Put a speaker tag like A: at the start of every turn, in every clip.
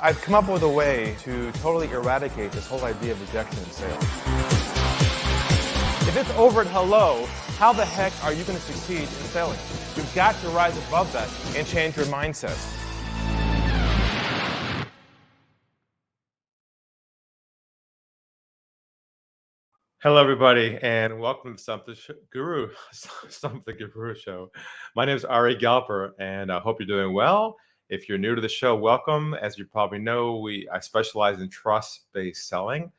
A: I've come up with a way to totally eradicate this whole idea of rejection in sales. If it's over at hello, how the heck are you going to succeed in selling? You've got to rise above that and change your mindset.
B: Hello, everybody, and welcome to Stump the Guru, Stump the Guru Show. My name is Ari Galper, and I hope you're doing well. If you're new to the show, welcome. As you probably know, I specialize in trust-based selling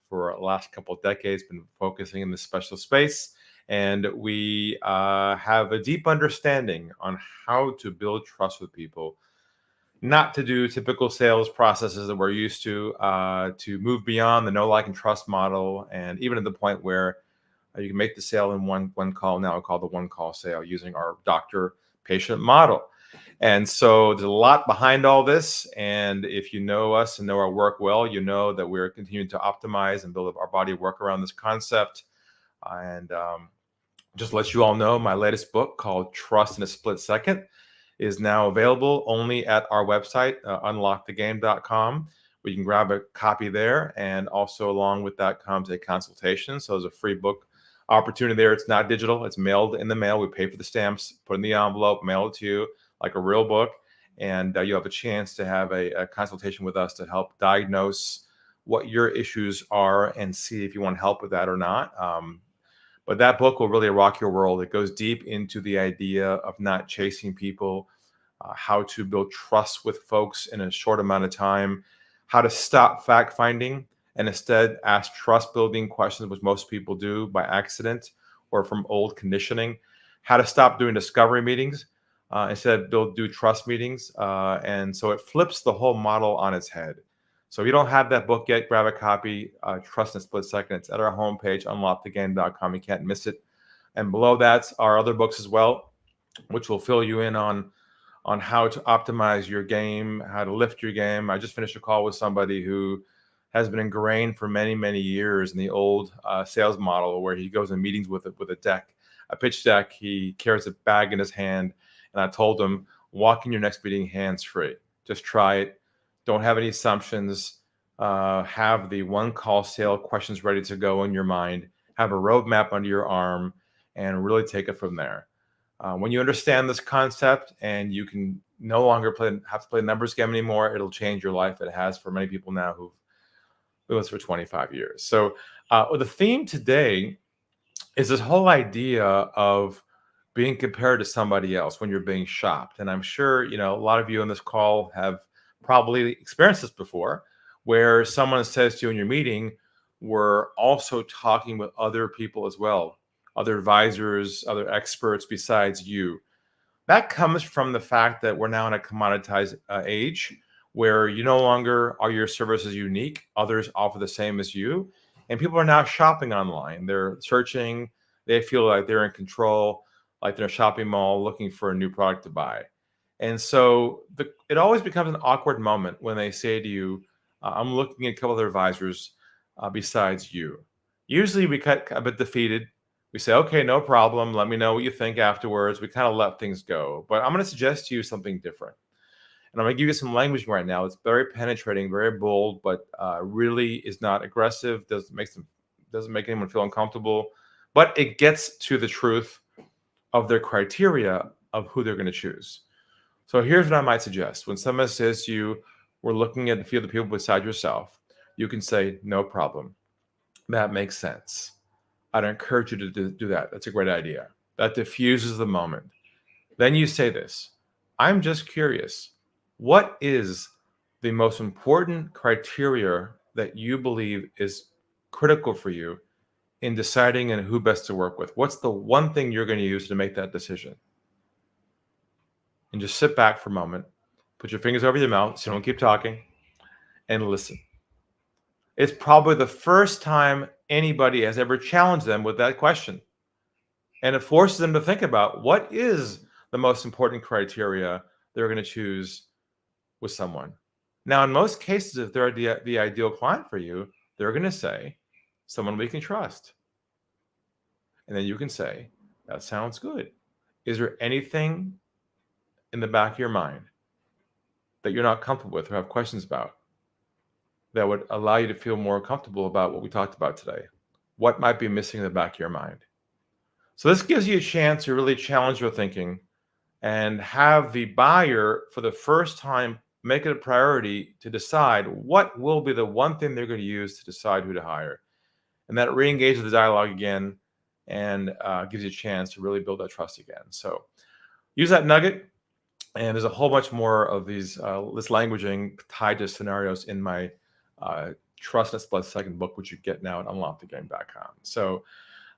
B: for the last couple of decades, been focusing in this special space, and we have a deep understanding on how to build trust with people, not to do typical sales processes that we're used to move beyond the know, like, and trust model, and even at the point where you can make the sale in one call, now called the one call sale, using our doctor-patient model. And so there's a lot behind all this, and if you know us and know our work well, you know that we're continuing to optimize and build our body of work around this concept. And just to let you all know, my latest book called Trust in a Split Second is now available only at our website, unlockthegame.com. We can grab a copy there, and also along with that comes a consultation. So there's a free book opportunity there. It's not digital. It's mailed in the mail. We pay for the stamps, put in the envelope, mail it to you like a real book, and you have a chance to have a consultation with us to help diagnose what your issues are and see if you want help with that or not. But that book will really rock your world. It goes deep into the idea of not chasing people, how to build trust with folks in a short amount of time, how to stop fact finding and instead ask trust building questions, which most people do by accident or from old conditioning, how to stop doing discovery meetings, instead do trust meetings. And so it flips the whole model on its head. So if you don't have that book yet, grab a copy, Trust in a Split Second. It's at our homepage, unlockthegame.com. You can't miss it. And below that are other books as well, which will fill you in on how to optimize your game, how to lift your game. I just finished a call with somebody who has been ingrained for many, many years in the old sales model where he goes in meetings with a deck, a pitch deck. He carries a bag in his hand. And I told him, walk in your next meeting hands-free. Just try it. Don't have any assumptions. Have the one call sale questions ready to go in your mind. Have a roadmap under your arm and really take it from there. When you understand this concept and you can no longer have to play the numbers game anymore, it'll change your life. It has for many people now who've been with us for 25 years. So the theme today is this whole idea of being compared to somebody else when you're being shopped. And I'm sure, a lot of you on this call have probably experienced this before, where someone says to you in your meeting, we're also talking with other people as well, other advisors, other experts besides you. That comes from the fact that we're now in a commoditized age where you no longer are your services unique. Others offer the same as you. And people are now shopping online. They're searching. They feel like they're in control, like they're in a shopping mall looking for a new product to buy. And so it always becomes an awkward moment when they say to you, I'm looking at a couple other advisors besides you. Usually we get a bit defeated. We say, okay, no problem. Let me know what you think afterwards. We kind of let things go. But I'm going to suggest to you something different. And I'm going to give you some language right now. It's very penetrating, very bold, but really is not aggressive. Doesn't make anyone feel uncomfortable. But it gets to the truth of their criteria of who they're going to choose. So here's what I might suggest. When someone says to you, we're looking at a few of the people beside yourself, you can say, no problem. That makes sense. I'd encourage you to do that. That's a great idea. That diffuses the moment. Then you say this, I'm just curious. What is the most important criteria that you believe is critical for you in deciding on who best to work with? What's the one thing you're going to use to make that decision? And just sit back for a moment, put your fingers over your mouth so you don't keep talking, and listen. It's probably the first time anybody has ever challenged them with that question. And it forces them to think about what is the most important criteria they're going to choose with someone. Now, in most cases, if they're the ideal client for you, they're going to say, someone we can trust. And then you can say, that sounds good. Is there anything in the back of your mind that you're not comfortable with or have questions about? that would allow you to feel more comfortable about what we talked about today? What might be missing in the back of your mind? So this gives you a chance to really challenge your thinking and have the buyer, for the first time, make it a priority to decide what will be the one thing they're going to use to decide who to hire. And that re-engages the dialogue again and gives you a chance to really build that trust again. So use that nugget. And there's a whole bunch more of these this languaging tied to scenarios in my Trust in a Split Second book, which you get now at unlockthegame.com. So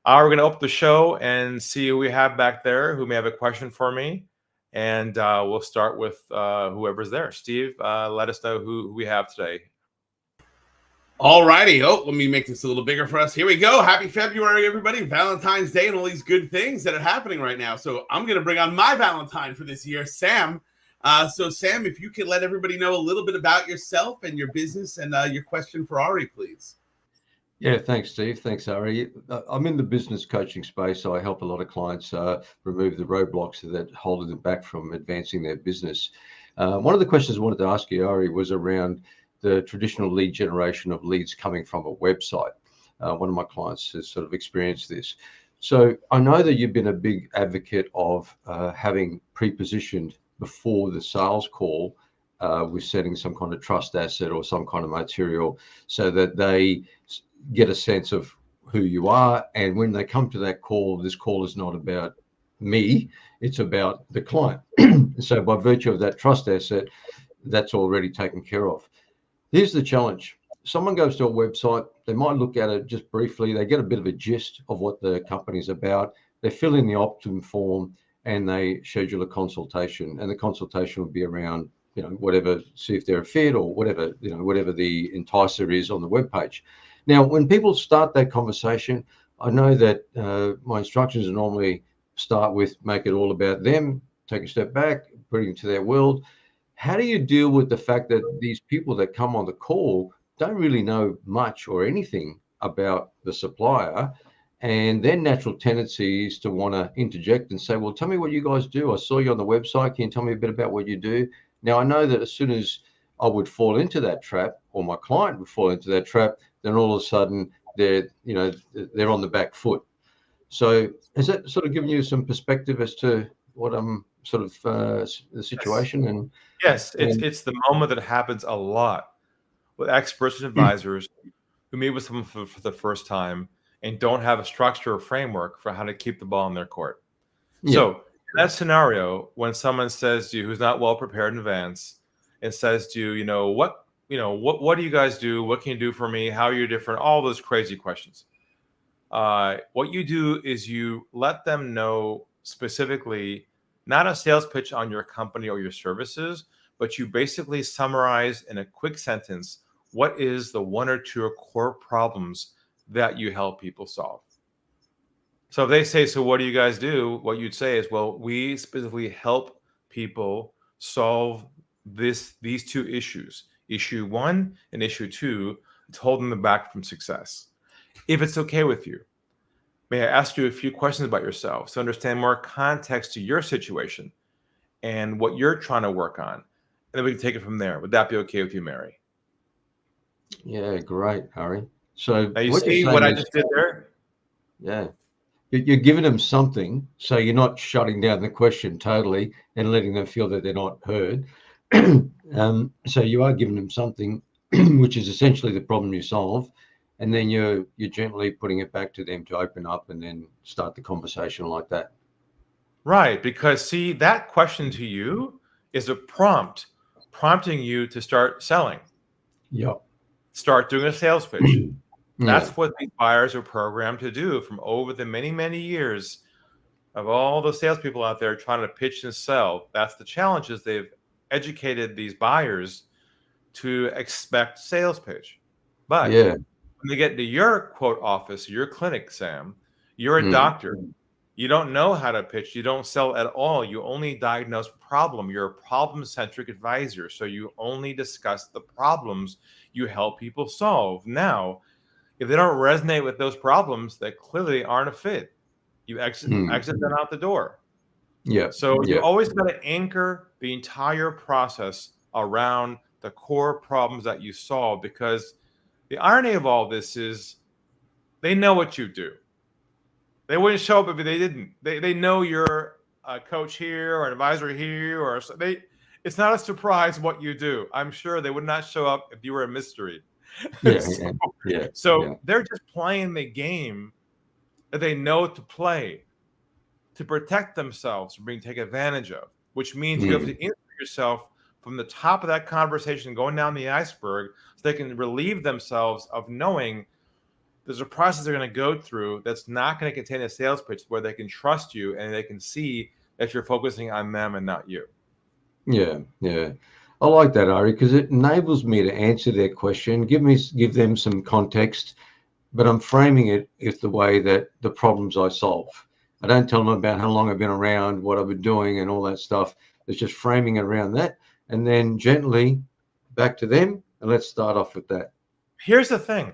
B: we're going to open the show and see who we have back there who may have a question for me. And we'll start with whoever's there. Steve, let us know who we have today.
C: All righty. Oh, let me make this a little bigger for us. Here we go. Happy February, everybody. Valentine's Day and all these good things that are happening right now. So I'm going to bring on my Valentine for this year, Sam. So Sam, if you could let everybody know a little bit about yourself and your business and your question for Ari, please.
D: Yeah, thanks, Steve. Thanks, Ari. I'm in the business coaching space, so I help a lot of clients remove the roadblocks that hold them back from advancing their business. One of the questions I wanted to ask you, Ari, was around the traditional lead generation of leads coming from a website. One of my clients has sort of experienced this. So I know that you've been a big advocate of having pre-positioned before the sales call with setting some kind of trust asset or some kind of material so that they get a sense of who you are. And when they come to that call, this call is not about me, it's about the client. So by virtue of that trust asset, that's already taken care of. Here's the challenge. Someone goes to a website, they might look at it just briefly, they get a bit of a gist of what the company's about, they fill in the opt-in form and they schedule a consultation. And the consultation will be around, whatever, see if they're a fit or whatever, whatever the enticer is on the webpage. Now, when people start that conversation, I know that my instructions normally start with make it all about them, take a step back, bring it to their world. How do you deal with the fact that these people that come on the call don't really know much or anything about the supplier, and their natural tendency is to want to interject and say, well, tell me what you guys do. I saw you on the website. Can you tell me a bit about what you do? Now, I know that as soon as I would fall into that trap, or my client would fall into that trap, then all of a sudden they're on the back foot. So has that sort of given you some perspective as to what I'm sort of the situation? And
B: yes, it's the moment that happens a lot with experts and advisors who meet with someone for the first time and don't have a structure or framework for how to keep the ball in their court. Yeah. So in that scenario, when someone says to you, who's not well prepared in advance, and says to you, what do you guys do? What can you do for me? How are you different? All those crazy questions. What you do is you let them know specifically, not a sales pitch on your company or your services, but you basically summarize in a quick sentence, what is the one or two core problems that you help people solve? So if they say, so what do you guys do? What you'd say is, well, we specifically help people solve these two issues, issue 1 and issue 2. It's holding them back from success. If it's okay with you, may I ask you a few questions about yourself to understand more context to your situation and what you're trying to work on? And then we can take it from there. Would that be okay with you, Mary?
D: Yeah, great, Harry. So
B: now you see what I just did there?
D: Yeah. You're giving them something, so you're not shutting down the question totally and letting them feel that they're not heard. So you are giving them something, which is essentially the problem you solve, and then you're gently putting it back to them to open up and then start the conversation like that.
B: Right, because see, that question to you is a prompting you to start selling.
D: Yep.
B: Start doing a sales pitch. That's what these buyers are programmed to do from over the many, many years of all the salespeople out there trying to pitch and sell. That's the challenge, is they've educated these buyers to expect sales pitch. But when they get to your quote office, your clinic, Sam, you're a doctor. You don't know how to pitch. You don't sell at all. You only diagnose problem. You're a problem-centric advisor. So you only discuss the problems you help people solve. Now, if they don't resonate with those problems, they clearly aren't a fit. You exit them out the door. Yeah. So you always got to anchor the entire process around the core problems that you solve, because the irony of all this is they know what you do. They wouldn't show up if they didn't. They know you're a coach here or an advisor here, or it's not a surprise what you do. I'm sure they would not show up if you were a mystery.
D: Yeah,
B: so
D: yeah,
B: so they're just playing the game that they know to play to protect themselves from being taken advantage of, which means you have to insert yourself from the top of that conversation going down the iceberg so they can relieve themselves of knowing there's a process they're going to go through that's not going to contain a sales pitch, where they can trust you and they can see that you're focusing on them and not you.
D: Yeah, yeah. I like that, Ari, because it enables me to answer their question, give them some context, but I'm framing it as the way that the problems I solve. I don't tell them about how long I've been around, what I've been doing, and all that stuff. It's just framing it around that, and then gently back to them, and let's start off with that.
B: Here's the thing.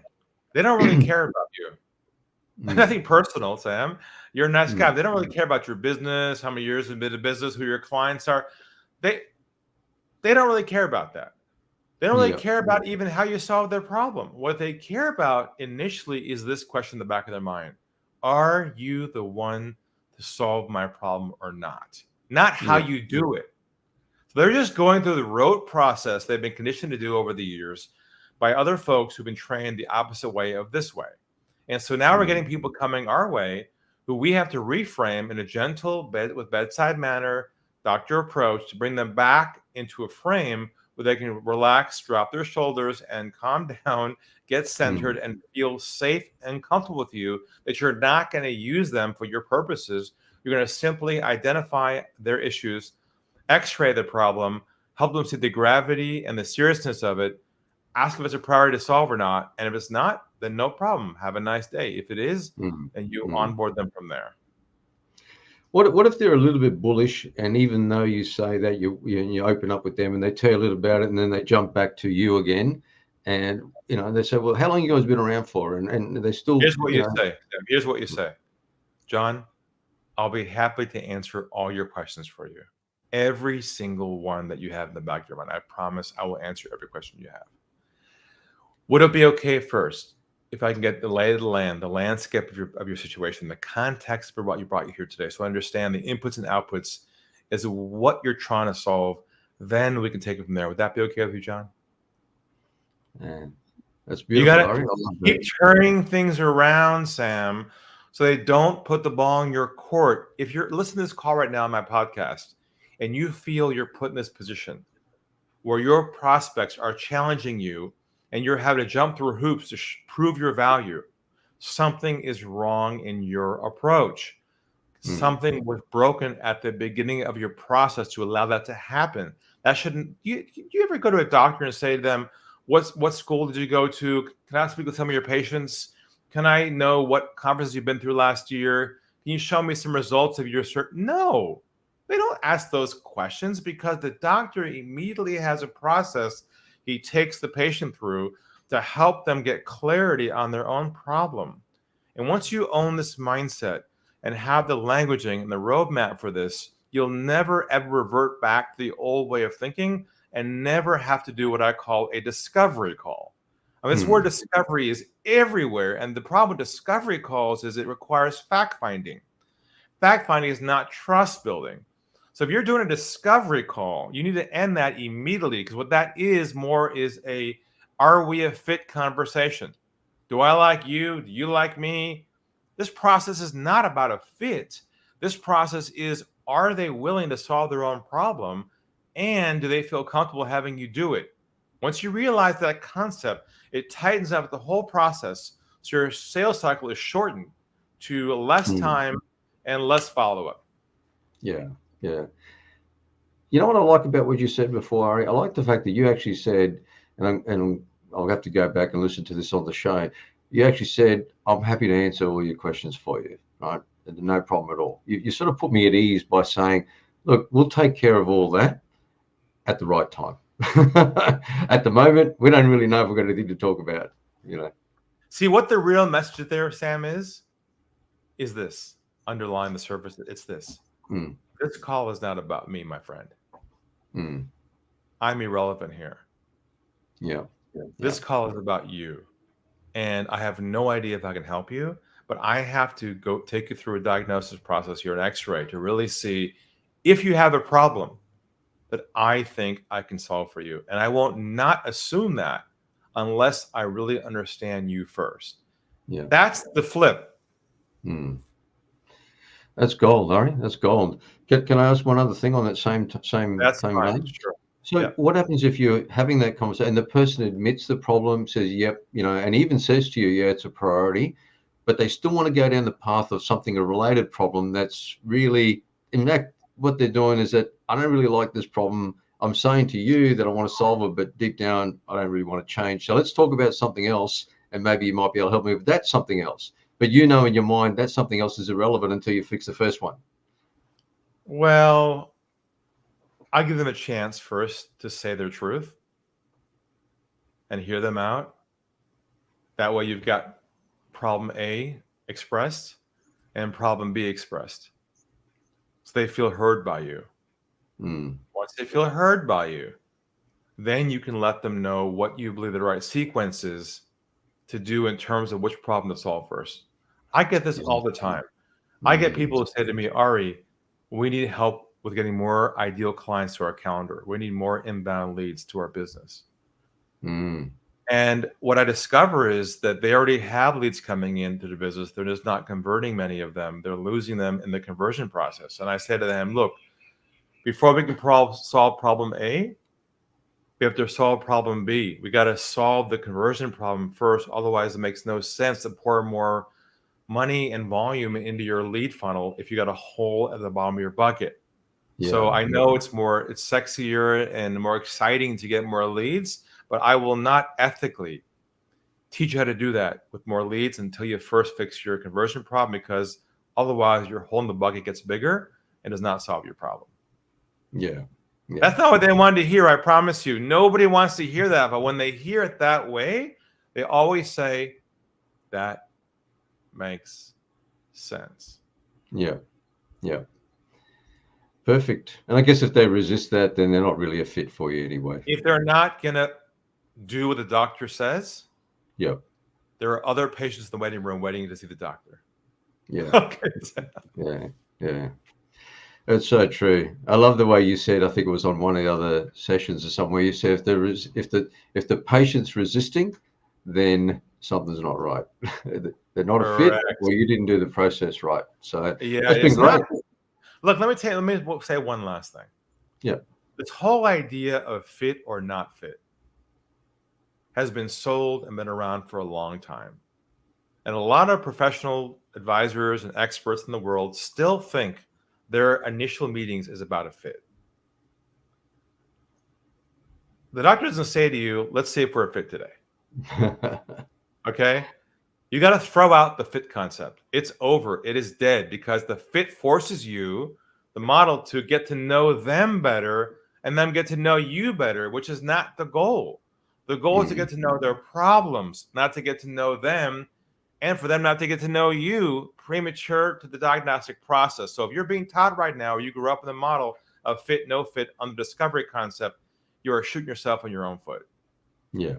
B: They don't really care about you. Nothing personal, Sam. You're a nice guy. They don't really care about your business, how many years you've been in business, who your clients are. They don't really care about that. They don't really care about even how you solve their problem. What they care about initially is this question in the back of their mind. Are you the one to solve my problem or not? Not how you do it. So they're just going through the rote process they've been conditioned to do over the years by other folks who've been trained the opposite way of this way. And so now we're getting people coming our way who we have to reframe in a gentle bedside manner, doctor approach to bring them back into a frame where they can relax, drop their shoulders, and calm down, get centered, and feel safe and comfortable with you, that you're not going to use them for your purposes. You're going to simply identify their issues, x-ray the problem, help them see the gravity and the seriousness of it, ask if it's a priority to solve or not. And if it's not, then no problem. Have a nice day. If it is, then you onboard them from there.
D: What if they're a little bit bullish, and even though you say that you open up with them and they tell you a little about it, and then they jump back to you again, and they say, well, how long you guys been around for? And they still.
B: Here's what you say. Here's what you say, John. I'll be happy to answer all your questions for you. Every single one that you have in the back of your mind. I promise I will answer every question you have. Would it be okay first if I can get the lay of the land, the landscape of your situation, the context for what brought you here today, so I understand the inputs and outputs as what you're trying to solve, then we can take it from there. Would that be okay with you, John?
D: Man, that's beautiful.
B: You got to keep turning things around, Sam, so they don't put the ball in your court. If you're listening to this call right now on my podcast and you feel you're put in this position where your prospects are challenging you and you're having to jump through hoops to prove your value, something is wrong in your approach. Something was broken at the beginning of your process to allow that to happen. That shouldn't. You ever go to a doctor and say to them, what school did you go to? Can I speak with some of your patients? Can I know what conferences you've been through last year? Can you show me some results of your search? No, they don't ask those questions because the doctor immediately has a process he takes the patient through to help them get clarity on their own problem. And once you own this mindset and have the languaging and the roadmap for this, you'll never ever revert back to the old way of thinking and never have to do what I call a discovery call. I mean, this word discovery is everywhere. And the problem with discovery calls is it requires fact-finding. Fact-finding is not trust building. So if you're doing a discovery call, you need to end that immediately, because what that is more is are we a fit conversation? Do I like you? Do you like me? This process is not about a fit. This process is, are they willing to solve their own problem? And do they feel comfortable having you do it? Once you realize that concept, it tightens up the whole process. So your sales cycle is shortened to less time and less follow-up.
D: Yeah. Yeah. You know what I like about what you said before, Ari? I like the fact that you actually said, and I'll have to go back and listen to this on the show. You actually said, I'm happy to answer all your questions for you, right? No problem at all. You sort of put me at ease by saying, look, we'll take care of all that at the right time. At the moment, we don't really know if we've got anything to talk about,
B: See, what the real message there, Sam, is this. Underlying the surface, it's this. This call is not about me, my friend. I'm irrelevant here.
D: Yeah.
B: This call is about you. And I have no idea if I can help you, but I have to go take you through a diagnosis process here, an x-ray, to really see if you have a problem that I think I can solve for you. And I won't not assume that unless I really understand you first.
D: Yeah.
B: That's the flip.
D: That's gold, Larry. That's gold. Can I ask one other thing on that same
B: That's
D: same
B: fine.
D: vein?
B: Sure.
D: So
B: Yeah.
D: what happens if you're having that conversation and the person admits the problem, says, yep, and even says to you, yeah, it's a priority, but they still want to go down the path of something, a related problem that's really, in fact, what they're doing is that I don't really like this problem. I'm saying to you that I want to solve it, but deep down, I don't really want to change. So let's talk about something else, and maybe you might be able to help me with that something else. But in your mind, that something else is irrelevant until you fix the first one.
B: Well, I give them a chance first to say their truth and hear them out. That way you've got problem A expressed and problem B expressed. So they feel heard by you. Once they feel heard by you, then you can let them know what you believe the right sequence is to do in terms of which problem to solve first. I get this all the time. I get people who say to me, Ari, we need help with getting more ideal clients to our calendar. We need more inbound leads to our business. And what I discover is that they already have leads coming into the business. They're just not converting many of them. They're losing them in the conversion process. And I say to them, look, before we can solve problem A, we have to solve problem B. We got to solve the conversion problem first. Otherwise, it makes no sense to pour more money and volume into your lead funnel if you got a hole at the bottom of your bucket. So I know it's sexier and more exciting to get more leads, but I will not ethically teach you how to do that with more leads until you first fix your conversion problem, because otherwise your hole in the bucket gets bigger and does not solve your problem.
D: Yeah.
B: That's not what they wanted to hear, I promise you. Nobody wants to hear that, but when they hear it that way, they always say, that makes sense.
D: Yeah. Perfect. And I guess if they resist that, then they're not really a fit for you anyway.
B: If they're not going to do what the doctor says, there are other patients in the waiting room waiting to see the doctor.
D: Okay. Yeah. That's so true. I love the way you said, I think it was on one of the other sessions or somewhere, you said if the patient's resisting, then something's not right. They're not a fit, or you didn't do the process right. So that's been great.
B: Look, let me say one last thing.
D: Yeah.
B: This whole idea of fit or not fit has been sold and been around for a long time. And a lot of professional advisors and experts in the world still think their initial meetings is about a fit. The doctor doesn't say to you, let's see if we're a fit today. Okay? You got to throw out the fit concept. It's over. It is dead, because the fit forces you, the model, to get to know them better and them get to know you better, which is not the goal. The goal is to get to know their problems, not to get to know them, and for them not to get to know you premature to the diagnostic process. So if you're being taught right now, or you grew up in the model of fit, no fit on the discovery concept, you are shooting yourself in your own foot.
D: Yeah.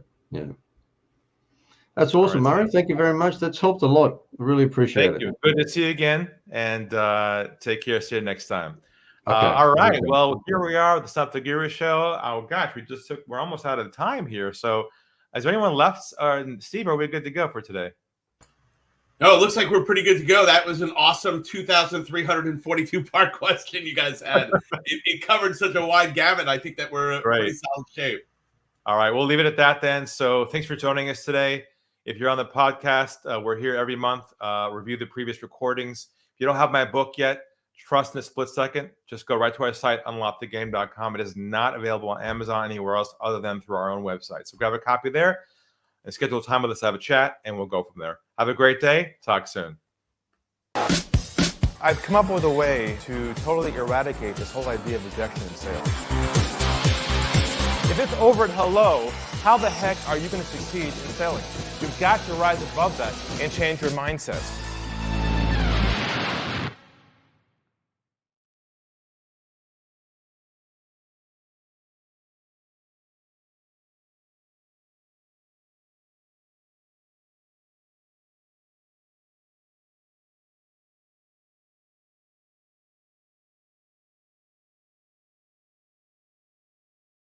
D: That's awesome, Murray. Thank you very much. That's helped a lot. Really appreciate it.
B: Thank you. Good to see you again. And take care. See you next time.
D: Okay.
B: All right. Well, here we are, the Stump The Guru show. Oh, gosh, we're almost out of time here. So is there anyone left? Steve, are we good to go for today?
C: No, it looks like we're pretty good to go. That was an awesome 2,342-part question you guys had. it covered such a wide gamut. I think that we're in pretty solid shape.
B: All right. We'll leave it at that then. So thanks for joining us today. If you're on the podcast, we're here every month. Review the previous recordings. If you don't have my book yet, Trust in a Split Second, just go right to our site, unlockthegame.com. It is not available on Amazon anywhere else other than through our own website. So grab a copy there and schedule a time with us to have a chat, and we'll go from there. Have a great day. Talk soon.
A: I've come up with a way to totally eradicate this whole idea of rejection in sales. If it's over at hello, how the heck are you going to succeed in selling? You've got to rise above that and change your mindset.